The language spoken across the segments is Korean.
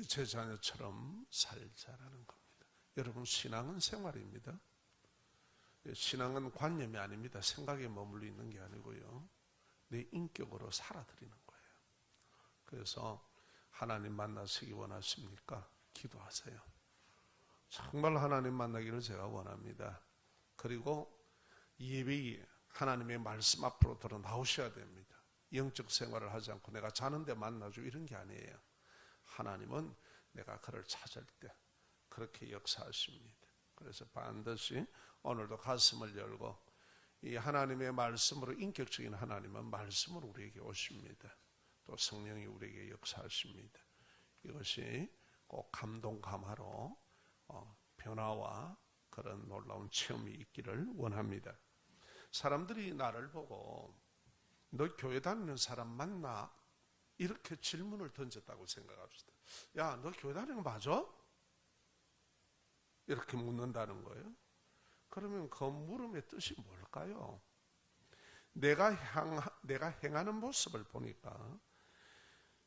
제 자녀처럼 살자라는 겁니다. 여러분, 신앙은 생활입니다. 신앙은 관념이 아닙니다. 생각에 머물러 있는 게 아니고요, 내 인격으로 살아드리는 거예요. 그래서 하나님 만나시기 원하십니까? 기도하세요. 정말 하나님 만나기를 제가 원합니다. 그리고 예배에 하나님의 말씀 앞으로 들어 나오셔야 됩니다. 영적 생활을 하지 않고 내가 자는데 만나줘 이런 게 아니에요. 하나님은 내가 그를 찾을 때 그렇게 역사하십니다. 그래서 반드시 오늘도 가슴을 열고 이 하나님의 말씀으로, 인격적인 하나님은 말씀으로 우리에게 오십니다. 또 성령이 우리에게 역사하십니다. 이것이 꼭 감동 감화로 변화와 그런 놀라운 체험이 있기를 원합니다. 사람들이 나를 보고 너 교회 다니는 사람 맞나? 이렇게 질문을 던졌다고 생각합시다. 야, 너 교회 다니는 거 맞아? 이렇게 묻는다는 거예요. 그러면 그 물음의 뜻이 뭘까요? 내가 행하는 모습을 보니까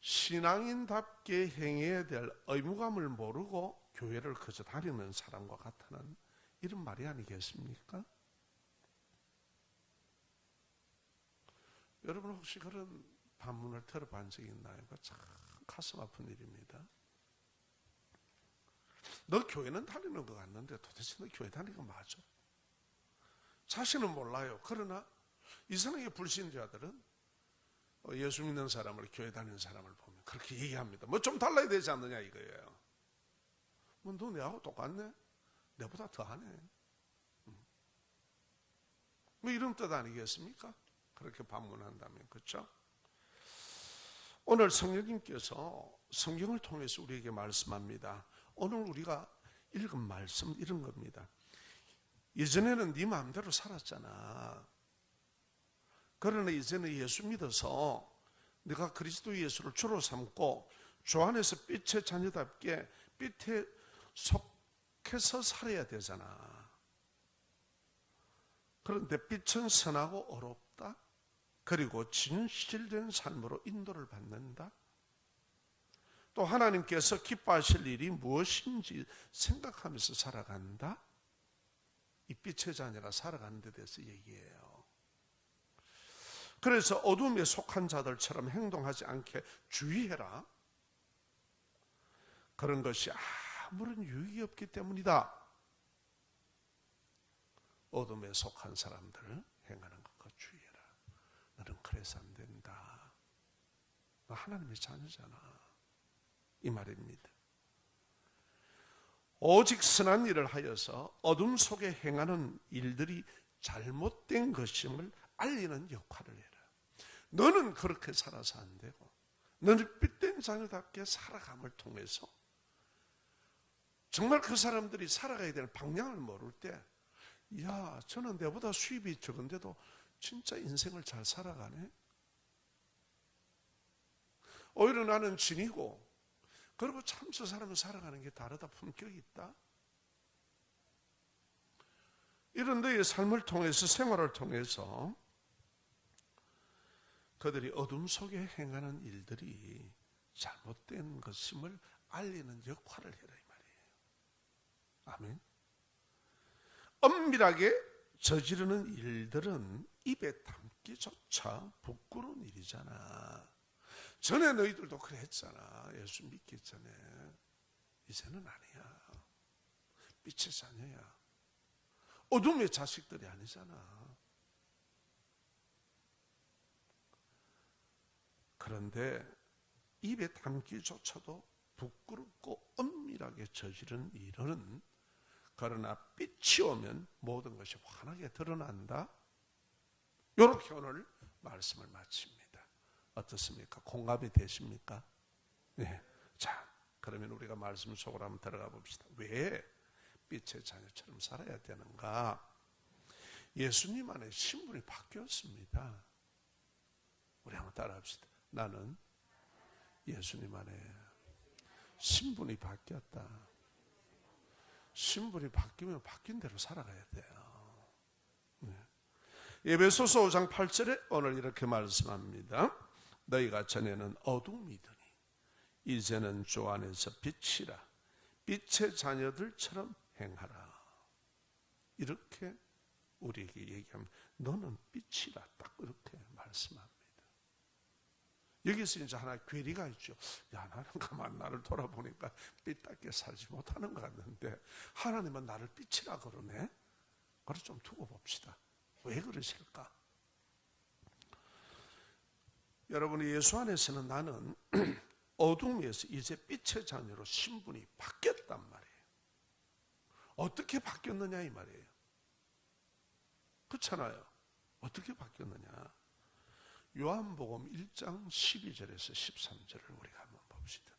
신앙인답게 행해야 될 의무감을 모르고 교회를 그저 다니는 사람과 같다는 이런 말이 아니겠습니까? 여러분, 혹시 그런 반문을 들어본 적이 있나요? 참 가슴 아픈 일입니다. 너 교회는 다니는 것 같는데 도대체 너 교회 다니는 거 맞아? 자신은 몰라요. 그러나 이상하게 불신자들은 예수 믿는 사람을, 교회 다니는 사람을 보면 그렇게 얘기합니다. 뭐 좀 달라야 되지 않느냐 이거예요. 뭐 너 내하고 똑같네? 내보다 더하네. 뭐 이런 뜻 아니겠습니까? 그렇게 반문한다면, 그렇죠? 오늘 성령님께서 성경을 통해서 우리에게 말씀합니다. 오늘 우리가 읽은 말씀 이런 겁니다. 예전에는 네 마음대로 살았잖아. 그러나 이제는 예수 믿어서 네가 그리스도 예수를 주로 삼고 주 안에서 빛의 자녀답게 빛에 속해서 살아야 되잖아. 그런데 빛은 선하고 어렵다. 그리고 진실된 삶으로 인도를 받는다. 또 하나님께서 기뻐하실 일이 무엇인지 생각하면서 살아간다. 이 빛의 자녀가 살아가는 데 대해서 얘기해요. 그래서 어둠에 속한 자들처럼 행동하지 않게 주의해라. 그런 것이 아무런 유익이 없기 때문이다. 어둠에 속한 사람들 행하는 것과 주의해라. 너는 그래서 안 된다. 너 하나님의 자녀잖아. 이 말입니다. 오직 선한 일을 하여서 어둠 속에 행하는 일들이 잘못된 것임을 알리는 역할을 해라. 너는 그렇게 살아서 안 되고, 너는 빛된 자녀답게 살아감을 통해서 정말 그 사람들이 살아가야 되는 방향을 모를 때, 야, 저는 내보다 수입이 적은데도 진짜 인생을 잘 살아가네. 오히려 나는 진이고, 그리고 참 저 사람은 살아가는 게 다르다, 품격이 있다. 이런 너의 삶을 통해서, 생활을 통해서 그들이 어둠 속에 행하는 일들이 잘못된 것임을 알리는 역할을 해라 이 말이에요. 아멘. 엄밀하게 저지르는 일들은 입에 담기조차 부끄러운 일이잖아. 전에 너희들도 그랬잖아. 예수 믿기 전에. 이제는 아니야. 빛의 자녀야. 어둠의 자식들이 아니잖아. 그런데 입에 담기조차도 부끄럽고 엄밀하게 저지른 일은, 그러나 빛이 오면 모든 것이 환하게 드러난다. 이렇게 오늘 말씀을 마칩니다. 어떻습니까? 공감이 되십니까? 네. 자, 그러면 우리가 말씀 속으로 한번 들어가 봅시다. 왜 빛의 자녀처럼 살아야 되는가? 예수님 안에 신분이 바뀌었습니다. 우리 한번 따라합시다. 나는 예수님 안에 신분이 바뀌었다. 신분이 바뀌면 바뀐 대로 살아가야 돼요. 네. 에베소서 5장 8절에 오늘 이렇게 말씀합니다. 너희가 전에는 어둠이더니 이제는 주 안에서 빛이라. 빛의 자녀들처럼 행하라. 이렇게 우리에게 얘기합니다. 너는 빛이라. 딱 이렇게 말씀합니다. 여기서 이제 하나 괴리가 있죠. 야, 나는 가만 나를 돌아보니까 빛답게 살지 못하는 것 같는데 하나님은 나를 빛이라 그러네. 그걸 좀 두고 봅시다. 왜 그러실까? 여러분, 예수 안에서는 나는 어둠에서 이제 빛의 자녀로 신분이 바뀌었단 말이에요. 어떻게 바뀌었느냐 이 말이에요. 그렇잖아요. 어떻게 바뀌었느냐. 요한복음 1장 12절에서 13절을 우리가 한번 봅시다.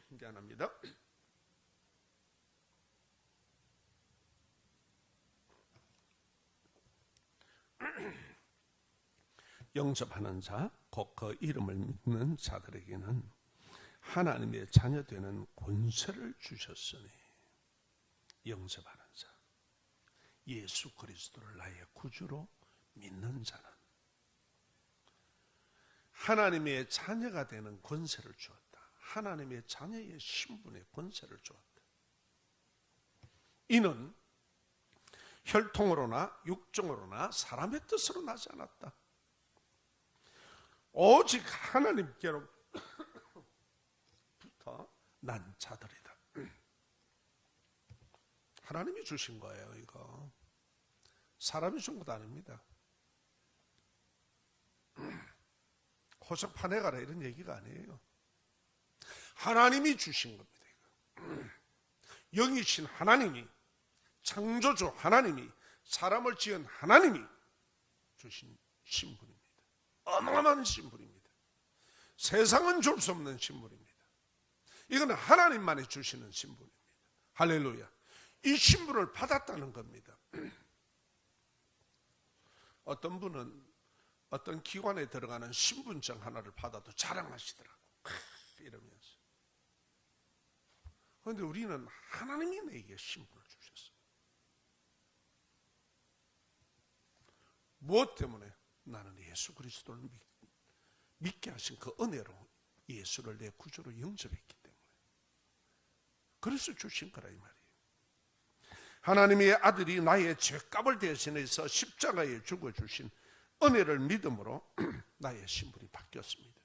미안합니다. 영접하는 자, 곧 그 이름을 믿는 자들에게는 하나님의 자녀 되는 권세를 주셨으니, 영접하는 자, 예수 그리스도를 나의 구주로 믿는 자는 하나님의 자녀가 되는 권세를 주었다. 하나님의 자녀의 신분의 권세를 주었다. 이는 혈통으로나 육정으로나 사람의 뜻으로 나지 않았다. 오직 하나님께로부터 난 자들이다. 하나님이 주신 거예요. 이거 사람이 준 것도 아닙니다. 호적판에 가라 이런 얘기가 아니에요. 하나님이 주신 겁니다. 영이신 하나님이, 창조주 하나님이, 사람을 지은 하나님이 주신 신분입니다. 어마어마한 신분입니다. 세상은 줄 수 없는 신분입니다. 이거는 하나님만이 주시는 신분입니다. 할렐루야. 이 신분을 받았다는 겁니다. 어떤 분은 어떤 기관에 들어가는 신분증 하나를 받아도 자랑하시더라고. 이러면서. 그런데 우리는 하나님이 내게 신분을 주셨어요. 무엇 때문에? 나는 예수 그리스도를 믿게 하신 그 은혜로 예수를 내 구주로 영접했기 때문에. 그래서 주신 거라 이 말이에요. 하나님의 아들이 나의 죄값을 대신해서 십자가에 죽어주신 은혜를 믿음으로 나의 신분이 바뀌었습니다.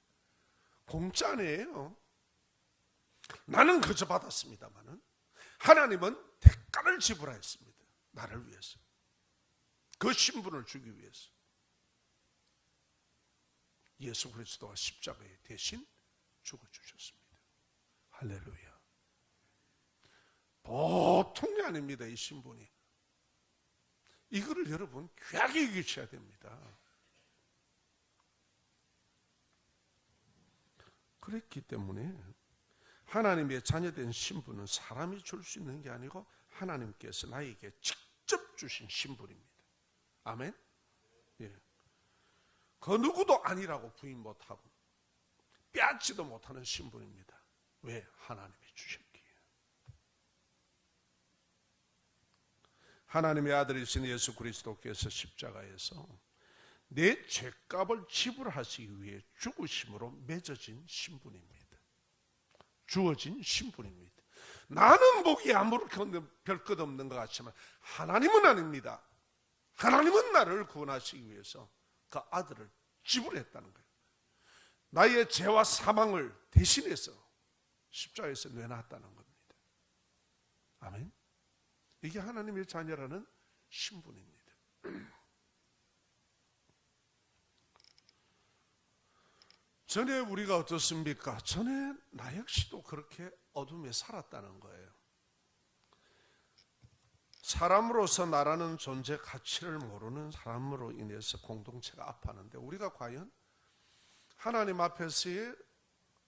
공짜 아니에요. 나는 그저 받았습니다마는 하나님은 대가를 지불하였습니다. 나를 위해서. 그 신분을 주기 위해서. 예수 그리스도가 십자가에 대신 죽어주셨습니다. 할렐루야. 보통이 아닙니다. 이 신분이. 이거를 여러분 귀하게 여기셔야 됩니다. 그랬기 때문에 하나님의 자녀된 신분은 사람이 줄 수 있는 게 아니고 하나님께서 나에게 직접 주신 신분입니다. 아멘? 예. 그 누구도 아니라고 부인 못하고 빼앗지도 못하는 신분입니다. 왜? 하나님이 주셨기에. 하나님의 아들이신 예수 그리스도께서 십자가에서 내 죄값을 지불하시기 위해 죽으심으로 맺어진 신분입니다. 주어진 신분입니다. 나는 보기에 아무런 별 것 없는 것 같지만 하나님은 아닙니다. 하나님은 나를 구원하시기 위해서 그 아들을 지불했다는 거예요. 나의 죄와 사망을 대신해서 십자가에서 내놨다는 겁니다. 아멘. 이게 하나님의 자녀라는 신분입니다. 전에 우리가 어떻습니까? 전에 나 역시도 그렇게 어둠에 살았다는 거예요. 사람으로서 나라는 존재 가치를 모르는 사람으로 인해서 공동체가 아파하는데 우리가 과연 하나님 앞에서의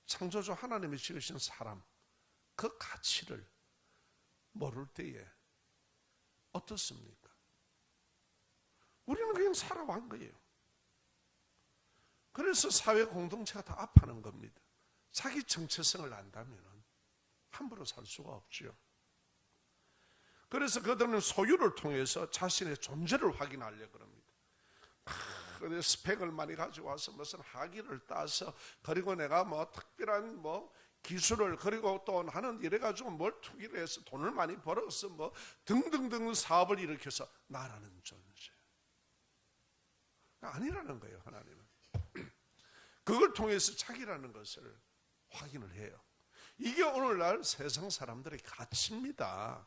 창조주 하나님이 지으신 사람 그 가치를 모를 때에 어떻습니까? 우리는 그냥 살아온 거예요. 그래서 사회 공동체가 다 아파하는 겁니다. 자기 정체성을 안다면 함부로 살 수가 없죠. 그래서 그들은 소유를 통해서 자신의 존재를 확인하려고 합니다. 스펙을 많이 가지고 와서 무슨 학위를 따서 그리고 내가 뭐 특별한 뭐 기술을 그리고 또 나는 이래가지고 뭘 투기를 해서 돈을 많이 벌어서 뭐 등등등 사업을 일으켜서 나라는 존재 아니라는 거예요. 하나님은 그걸 통해서 자기라는 것을 확인을 해요. 이게 오늘날 세상 사람들의 가치입니다.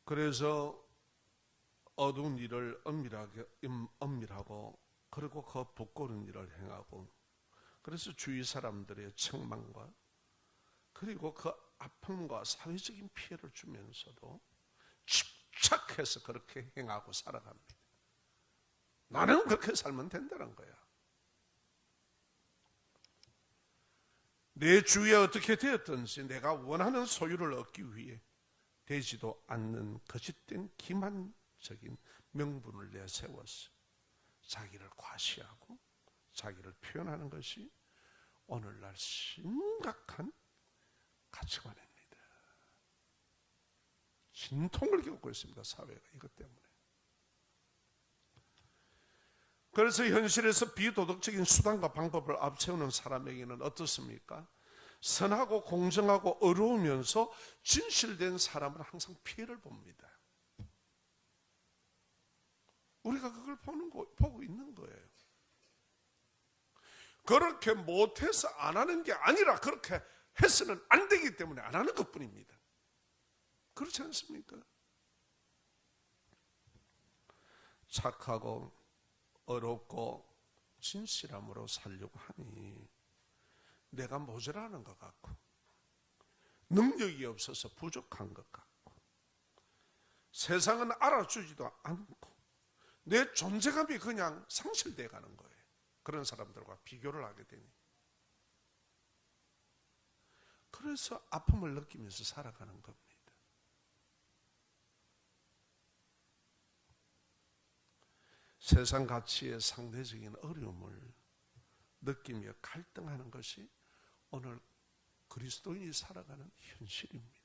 그래서 어두운 일을 엄밀하고 그리고 그 부끄러운 일을 행하고 그래서 주위 사람들의 책망과 그리고 그 아픔과 사회적인 피해를 주면서도 집착해서 그렇게 행하고 살아갑니다. 나는 그렇게 살면 된다는 거야. 내 주위에 어떻게 되었든지 내가 원하는 소유를 얻기 위해 되지도 않는 거짓된 기만적인 명분을 내세워서 자기를 과시하고 자기를 표현하는 것이 오늘날 심각한 가치관입니다. 진통을 겪고 있습니다. 사회가 이것 때문에. 그래서 현실에서 비도덕적인 수단과 방법을 앞세우는 사람에게는 어떻습니까? 선하고 공정하고 어려우면서 진실된 사람은 항상 피해를 봅니다. 우리가 그걸 보고 있는 거예요. 그렇게 못해서 안 하는 게 아니라 그렇게 해서는 안 되기 때문에 안 하는 것뿐입니다. 그렇지 않습니까? 착하고 어렵고 진실함으로 살려고 하니 내가 모자라는 것 같고 능력이 없어서 부족한 것 같고 세상은 알아주지도 않고 내 존재감이 그냥 상실돼 가는 거예요. 그런 사람들과 비교를 하게 되니 그래서 아픔을 느끼면서 살아가는 겁니다. 세상 가치의 상대적인 어려움을 느끼며 갈등하는 것이 오늘 그리스도인이 살아가는 현실입니다.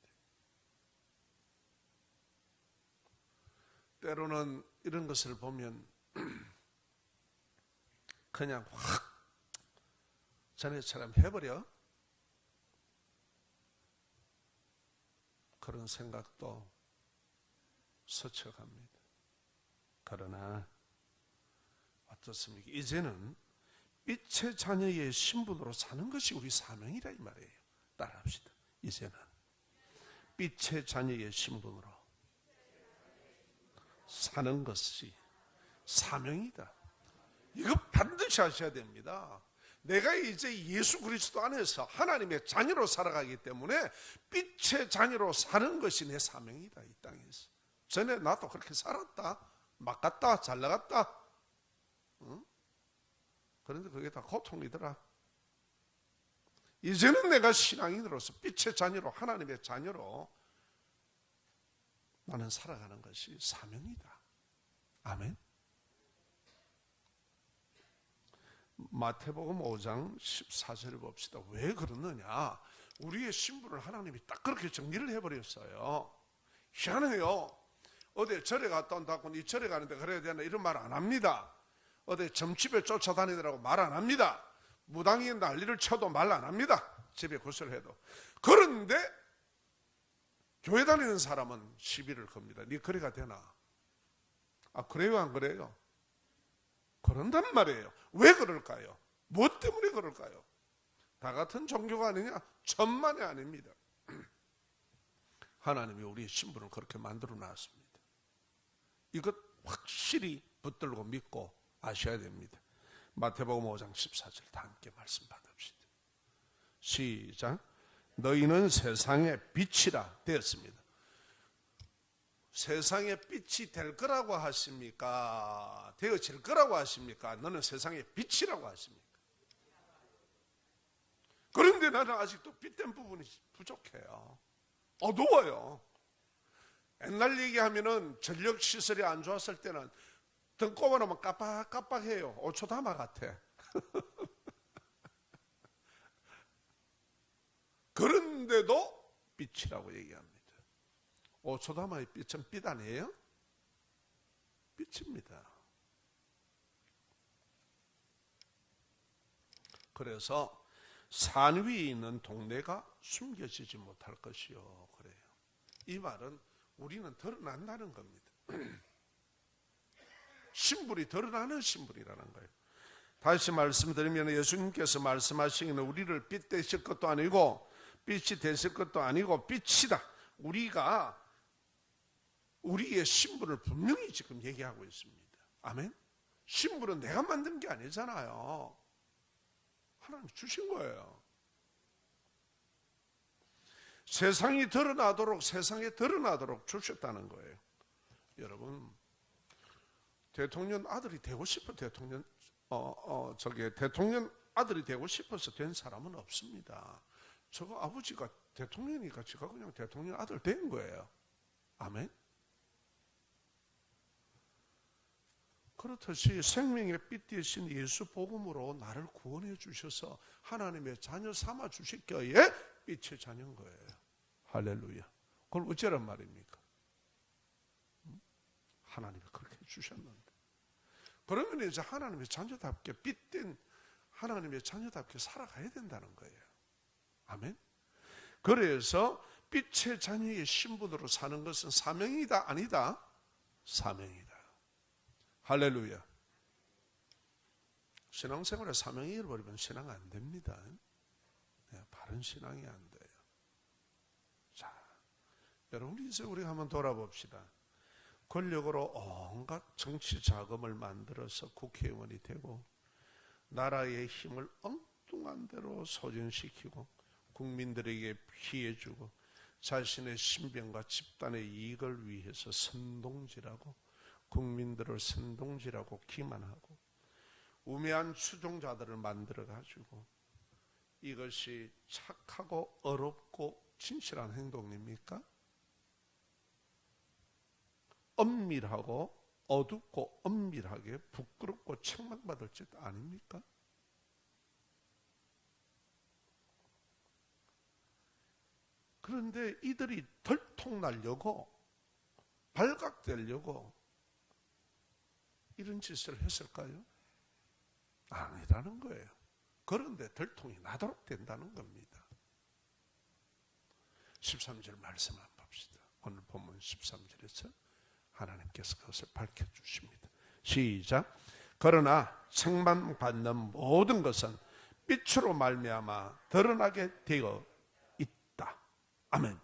때로는 이런 것을 보면 그냥 확 전에처럼 해버려 그런 생각도 스쳐갑니다. 그러나 어떻습니까? 이제는 빛의 자녀의 신분으로 사는 것이 우리 사명이라 이 말이에요. 따라합시다. 이제는 빛의 자녀의 신분으로 사는 것이 사명이다. 이거 반드시 하셔야 됩니다. 내가 이제 예수 그리스도 안에서 하나님의 자녀로 살아가기 때문에 빛의 자녀로 사는 것이 내 사명이다. 이 땅에서. 전에 나도 그렇게 살았다. 막 갔다. 잘 나갔다. 응? 그런데 그게 다 고통이더라. 이제는 내가 신앙인으로서 빛의 자녀로 하나님의 자녀로 나는 살아가는 것이 사명이다. 아멘. 마태복음 5장 14절을 봅시다. 왜 그러느냐? 우리의 신분을 하나님이 딱 그렇게 정리를 해버렸어요. 희한해요. 어디 절에 갔다 온다고 니 절에 가는데 그래야 되나 이런 말 안 합니다. 어디 점집에 쫓아다니더라고 말 안 합니다. 무당이 난리를 쳐도 말 안 합니다. 집에 구설해도. 그런데 교회 다니는 사람은 시비를 겁니다. 니 그래가 되나? 아 그래요 안 그래요? 그런단 말이에요. 왜 그럴까요? 무엇 때문에 그럴까요? 다 같은 종교가 아니냐? 천만이 아닙니다. 하나님이 우리의 신분을 그렇게 만들어 놨습니다. 이것 확실히 붙들고 믿고 아셔야 됩니다. 마태복음 5장 14절 다 함께 말씀 받읍시다. 시작. 너희는 세상의 빛이라 되었습니다. 세상의 빛이 될 거라고 하십니까? 되어질 거라고 하십니까? 너는 세상의 빛이라고 하십니까? 그런데 나는 아직도 빛된 부분이 부족해요. 어두워요. 옛날 얘기하면은 전력시설이 안 좋았을 때는 등 꼽아놓으면 깜빡깜빡해요. 5초 담아 같아. 그런데도 빛이라고 얘기합니다. 소다마의 빛은 빛 아니에요? 빛입니다. 그래서 산 위에 있는 동네가 숨겨지지 못할 것이요. 그래요. 이 말은 우리는 드러난다는 겁니다. 신분이 드러나는 신분이라는 거예요. 다시 말씀드리면 예수님께서 말씀하시기는 우리를 빛 되실 것도 아니고 빛이 되실 것도 아니고 빛이다. 우리가 우리의 신분을 분명히 지금 얘기하고 있습니다. 아멘? 신분은 내가 만든 게 아니잖아요. 하나님 주신 거예요. 세상에 드러나도록 주셨다는 거예요. 여러분, 대통령 아들이 되고 싶어 대통령 아들이 되고 싶어서 된 사람은 없습니다. 저거 아버지가 대통령이니까 제가 그냥 대통령 아들 된 거예요. 아멘. 그렇듯이 생명의 빛 되신 예수 복음으로 나를 구원해 주셔서 하나님의 자녀 삼아 주셨기에 빛의 자녀인 거예요. 할렐루야. 그걸 어쩌란 말입니까? 하나님이 그렇게 주셨는데. 그러면 이제 하나님의 자녀답게 빛된 하나님의 자녀답게 살아가야 된다는 거예요. 아멘. 그래서 빛의 자녀의 신분으로 사는 것은 사명이다 아니다? 사명이다. 할렐루야. 신앙생활에 사명이 잃어버리면 신앙 안 됩니다. 바른 신앙이 안 돼요. 자, 여러분 이제 우리가 한번 돌아봅시다. 권력으로 온갖 정치 자금을 만들어서 국회의원이 되고 나라의 힘을 엉뚱한 대로 소진시키고 국민들에게 피해주고 자신의 신변과 집단의 이익을 위해서 선동질하고 국민들을 선동질하고 기만하고 우매한 추종자들을 만들어가지고 이것이 착하고 어렵고 진실한 행동입니까? 엄밀하고 어둡고 엄밀하게 부끄럽고 책망받을 짓 아닙니까? 그런데 이들이 들통나려고 발각되려고 이런 짓을 했을까요? 아니라는 거예요. 그런데 들통이 나도록 된다는 겁니다. 13절 말씀 한번 봅시다. 오늘 본문 13절에서 하나님께서 그것을 밝혀주십니다. 시작. 그러나 책망받는 모든 것은 빛으로 말미암아 드러나게 되어 있다. 아멘.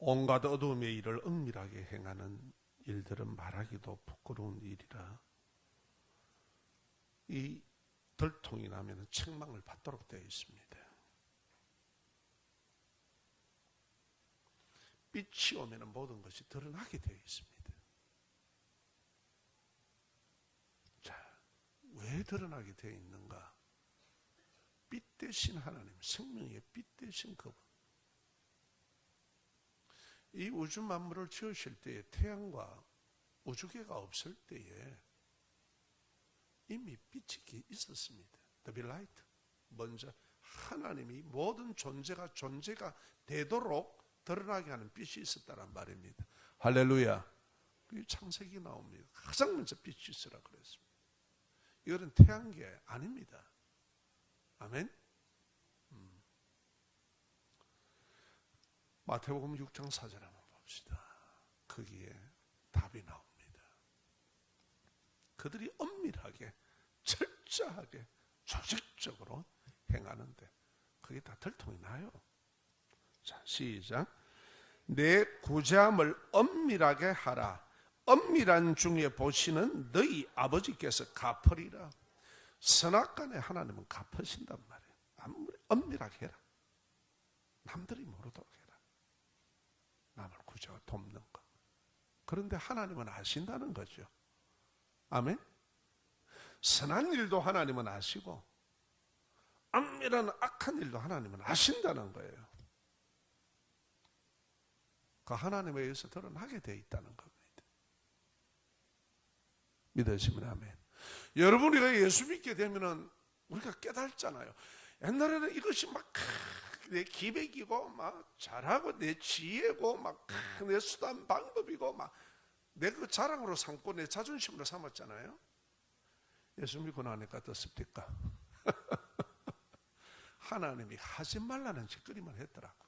온갖 어두움의 일을 은밀하게 행하는 일들은 말하기도 부끄러운 일이라 이 들통이 나면 책망을 받도록 되어 있습니다. 빛이 오면 모든 것이 드러나게 되어 있습니다. 자, 왜 드러나게 되어 있는가? 빛 대신 하나님, 생명의 빛 대신 그분. 이 우주 만물을 지으실 때에 태양과 우주계가 없을 때에 이미 빛이 있었습니다. The big light. 먼저 하나님이 모든 존재가 되도록 드러나게 하는 빛이 있었다는 말입니다. 할렐루야. 창세기 나옵니다. 가장 먼저 빛이 있으라 그랬습니다. 이거는 태양계 아닙니다. 아멘. 마태복음 6장 4절 한번 봅시다. 거기에 답이 나옵니다. 그들이 엄밀하게 철저하게 조직적으로 행하는데 그게 다 들통이 나요. 자, 시작. 내 구제함을 엄밀하게 하라. 엄밀한 중에 보시는 너희 아버지께서 갚으리라. 선악간에 하나님은 갚으신단 말이에요. 아무리 엄밀하게 해라. 남들이 모르도록 해라. 남을 구제와 돕는 것. 그런데 하나님은 아신다는 거죠. 아멘. 선한 일도 하나님은 아시고 엄밀한 악한 일도 하나님은 아신다는 거예요. 그 하나님에 의해서 드러나게 되어 있다는 겁니다. 믿으시면 아멘. 여러분, 우리가 예수 믿게 되면은 우리가 깨달잖아요. 옛날에는 이것이 막 내 기백이고 막 잘하고 내 지혜고 막 내 수단 방법이고 막 내 그 자랑으로 삼고 내 자존심으로 삼았잖아요. 예수 믿고 나니까 어떻습니까? 하나님이 하지 말라는 짓거리만 했더라고.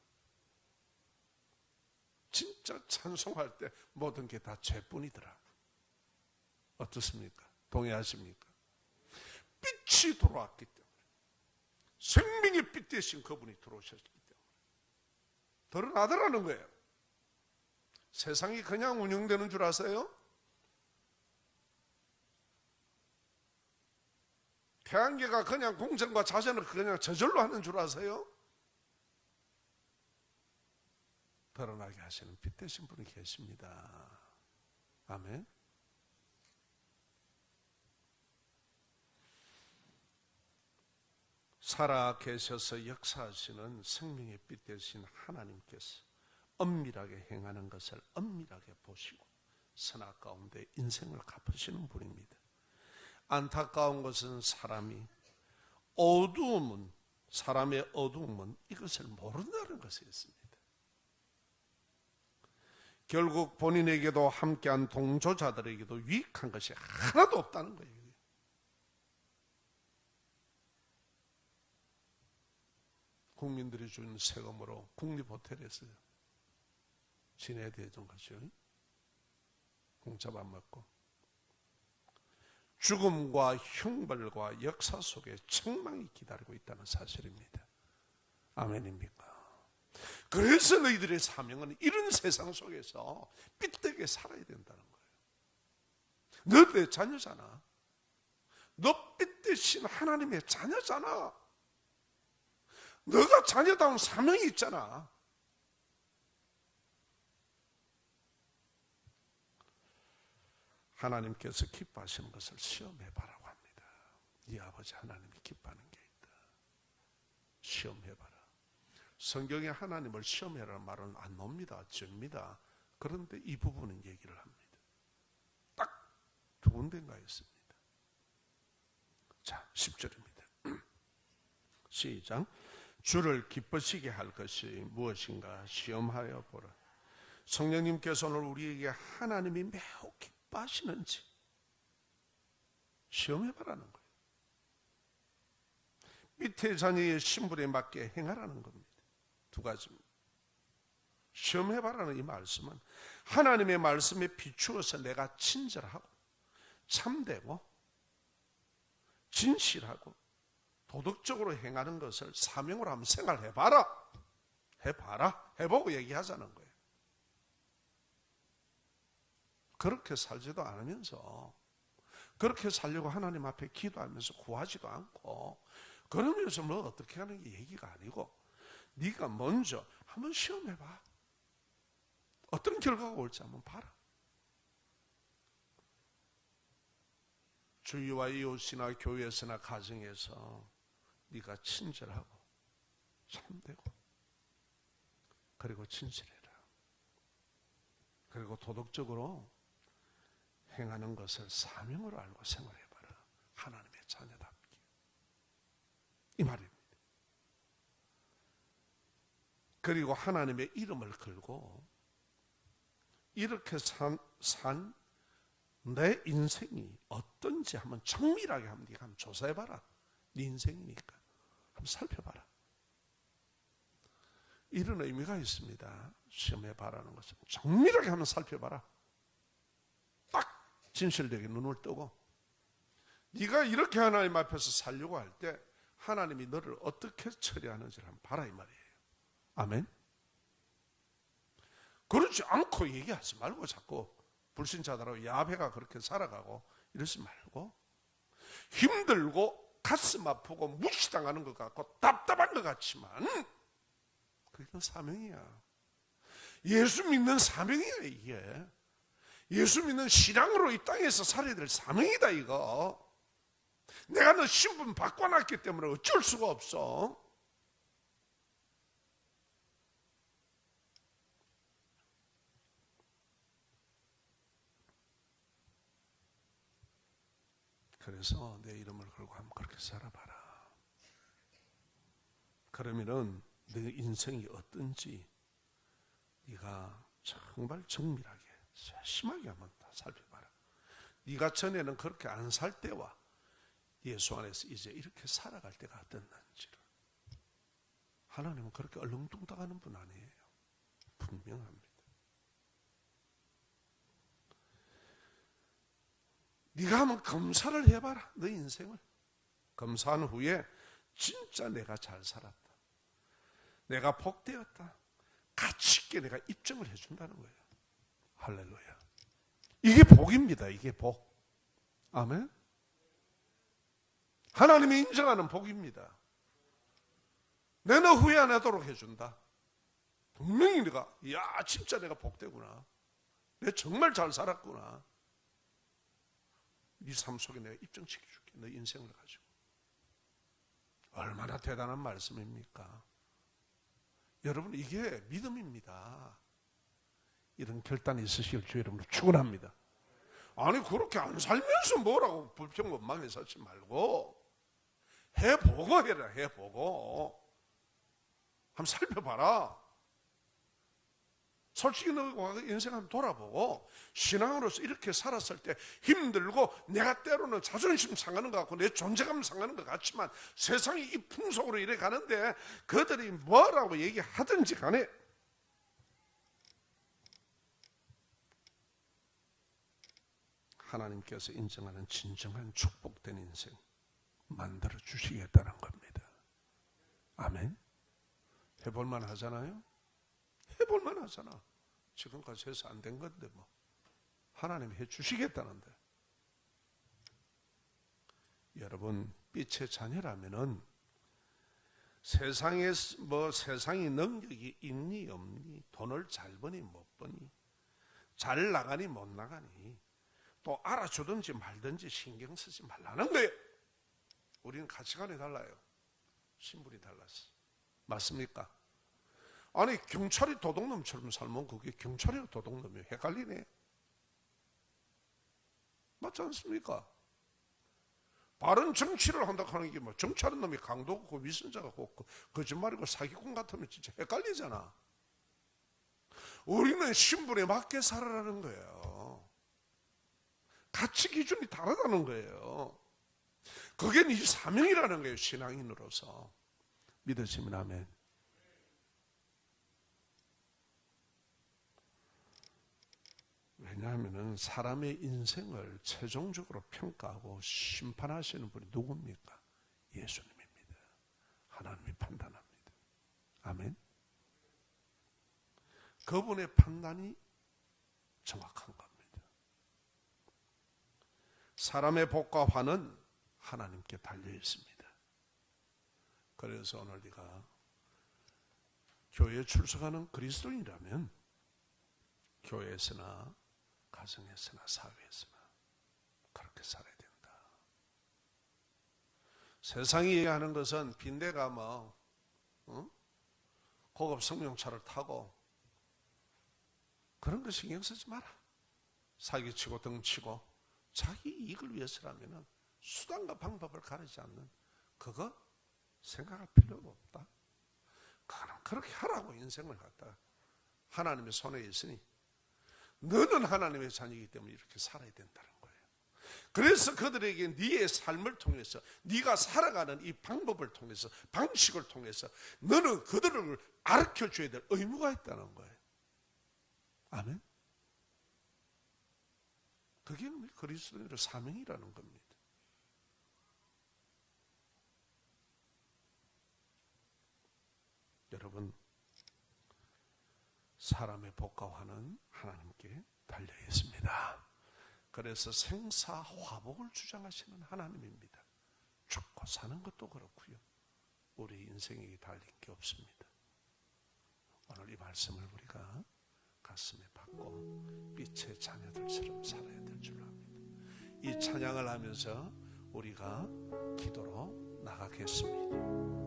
진짜 찬송할 때 모든 게 다 죄뿐이더라고. 어떻습니까? 동의하십니까? 빛이 들어왔기 때문에, 생명의 빛 대신 그분이 들어오셨기 때문에 드러나더라는 거예요. 세상이 그냥 운영되는 줄 아세요? 태양계가 그냥 공전과 자전을 그냥 저절로 하는 줄 아세요? 드러나게 하시는 빛 되신 분이 계십니다. 아멘. 살아 계셔서 역사하시는 생명의 빛 되신 하나님께서 엄밀하게 행하는 것을 엄밀하게 보시고 선악 가운데 인생을 갚으시는 분입니다. 안타까운 것은 사람의 어두움은 이것을 모른다는 것이었습니다. 결국 본인에게도 함께한 동조자들에게도 유익한 것이 하나도 없다는 거예요. 국민들이 준 세금으로 국립호텔에서 지내야 되던 것이요. 공짜 밥 먹고 죽음과 형벌과 역사 속에 책망이 기다리고 있다는 사실입니다. 아멘입니까? 그래서 너희들의 사명은 이런 세상 속에서 삐뚤게 살아야 된다는 거예요. 너 내 자녀잖아. 너 삐뚤신 하나님의 자녀잖아. 너가 자녀다운 사명이 있잖아. 하나님께서 기뻐하시는 것을 시험해봐라고 합니다. 네 아버지 하나님이 기뻐하는 게 있다. 시험해봐라. 성경에 하나님을 시험해라는 말은 안 나옵니다. 접니다. 그런데 이 부분은 얘기를 합니다. 딱 두 군데인가 있습니다. 자, 10절입니다. 시작. 주를 기쁘시게 할 것이 무엇인가 시험하여 보라. 성령님께서 오늘 우리에게 하나님이 매우 기뻐하시는지 시험해봐라는 거예요. 밑에 자녀의 신분에 맞게 행하라는 겁니다. 두 가지입니다. 시험해봐라는 이 말씀은 하나님의 말씀에 비추어서 내가 친절하고 참되고 진실하고 도덕적으로 행하는 것을 사명으로 한번 생각해봐라. 해봐라. 해보고 얘기하자는 거예요. 그렇게 살지도 않으면서 그렇게 살려고 하나님 앞에 기도하면서 구하지도 않고 그러면서 뭐 어떻게 하는 게 얘기가 아니고 네가 먼저 한번 시험해봐. 어떤 결과가 올지 한번 봐라. 주위와 이웃이나 교회에서나 가정에서 네가 친절하고 참되고 그리고 진실해라. 그리고 도덕적으로 행하는 것을 사명으로 알고 생활해봐라. 하나님의 자녀답게. 이 말입니다. 그리고 하나님의 이름을 걸고 이렇게 산 내 인생이 어떤지 한번 정밀하게 한번 네가 한번 조사해봐라. 네 인생이니까 한번 살펴봐라. 이런 의미가 있습니다. 시험해봐라는 것은 정밀하게 한번 살펴봐라. 딱 진실되게 눈을 뜨고 네가 이렇게 하나님 앞에서 살려고 할 때 하나님이 너를 어떻게 처리하는지를 한번 봐라 이 말이에요. 아멘. 그렇지 않고 얘기하지 말고 자꾸 불신자들하고 야합해가 그렇게 살아가고 이러지 말고 힘들고 가슴 아프고 무시당하는 것 같고 답답한 것 같지만 그게 사명이야. 예수 믿는 사명이야 이게. 예수 믿는 신앙으로 이 땅에서 살아야 될 사명이다 이거. 내가 너 신분 바꿔놨기 때문에 어쩔 수가 없어. 그래서 내 이름을 걸고 한번 그렇게 살아봐라. 그러면은 내 인생이 어떤지 네가 정말 정밀하게 세심하게 한번 다 살펴봐라. 네가 전에는 그렇게 안 살 때와 예수 안에서 이제 이렇게 살아갈 때가 어땠는지를. 하나님은 그렇게 얼렁뚱땅하는 분 아니에요. 분명합니다. 네가 한번 검사를 해봐라. 너 인생을 검사한 후에 진짜 내가 잘 살았다, 내가 복되었다, 가치 있게 내가 입증을 해준다는 거예요. 할렐루야. 이게 복입니다. 이게 복. 아멘. 하나님이 인정하는 복입니다. 내가 후회 안 하도록 해준다. 분명히 내가 야 진짜 내가 복되구나, 내가 정말 잘 살았구나, 네 삶 속에 내가 입증시켜줄게. 너 인생을 가지고. 얼마나 대단한 말씀입니까? 여러분, 이게 믿음입니다. 이런 결단이 있으실 주 여러분을 축원합니다. 아니 그렇게 안 살면서 뭐라고 불평원망에 살지 말고 해보고 해라. 해보고 한번 살펴봐라. 솔직히 너 인생 한번 돌아보고 신앙으로서 이렇게 살았을 때 힘들고 내가 때로는 자존심 상하는 것 같고 내 존재감 상하는 것 같지만 세상이 이 풍속으로 이래 가는데 그들이 뭐라고 얘기하든지 간에 하나님께서 인정하는 진정한 축복된 인생 만들어 주시겠다는 겁니다. 아멘. 해볼만 하잖아요. 해볼만 하잖아. 지금까지 해서 안 된 건데 뭐 하나님이 해주시겠다는데. 여러분, 빛의 자녀라면은 세상에 뭐 세상이 능력이 있니 없니, 돈을 잘 버니 못 버니, 잘 나가니 못 나가니, 또 알아주든지 말든지 신경 쓰지 말라는 거예요. 우리는 가치관이 달라요. 신분이 달랐어. 맞습니까? 아니 경찰이 도둑놈처럼 살면 그게 경찰이고 도둑놈이에요. 헷갈리네. 맞지 않습니까? 바른 정치를 한다 하는 게 뭐 정치하는 놈이 강도고 위선자가 고 거짓말이고 사기꾼 같으면 진짜 헷갈리잖아. 우리는 신분에 맞게 살아라는 거예요. 가치 기준이 다르다는 거예요. 그게 네 사명이라는 거예요. 신앙인으로서. 믿으시면 아멘. 왜냐하면 사람의 인생을 최종적으로 평가하고 심판하시는 분이 누굽니까? 예수님입니다. 하나님이 판단합니다. 아멘. 그분의 판단이 정확한 겁니다. 사람의 복과 화는 하나님께 달려 있습니다. 그래서 오늘 네가 교회에 출석하는 그리스도인이라면 교회에서나 가정에서나 사회에서나 그렇게 살아야 된다. 세상이 얘기하는 것은 빈대가 뭐 고급 승용차를 타고 그런 거 신경 쓰지 마라. 사기치고 덩치고 자기 이익을 위해서라면 수단과 방법을 가리지 않는 그거 생각할 필요도 없다. 그럼 그렇게 하라고 인생을 갖다가 하나님의 손에 있으니 너는 하나님의 자녀이기 때문에 이렇게 살아야 된다는 거예요. 그래서 그들에게 네의 삶을 통해서 네가 살아가는 이 방법을 통해서 방식을 통해서 너는 그들을 가르쳐줘야 될 의무가 있다는 거예요. 아멘. 그게 그리스도인의 사명이라는 겁니다. 여러분, 사람의 복과 화는 하나님께 달려 있습니다. 그래서 생사화복을 주장하시는 하나님입니다. 죽고 사는 것도 그렇고요. 우리 인생에 달린 게 없습니다. 오늘 이 말씀을 우리가 가슴에 받고 빛의 자녀들처럼 살아야 될 줄 압니다. 이 찬양을 하면서 우리가 기도로 나가겠습니다.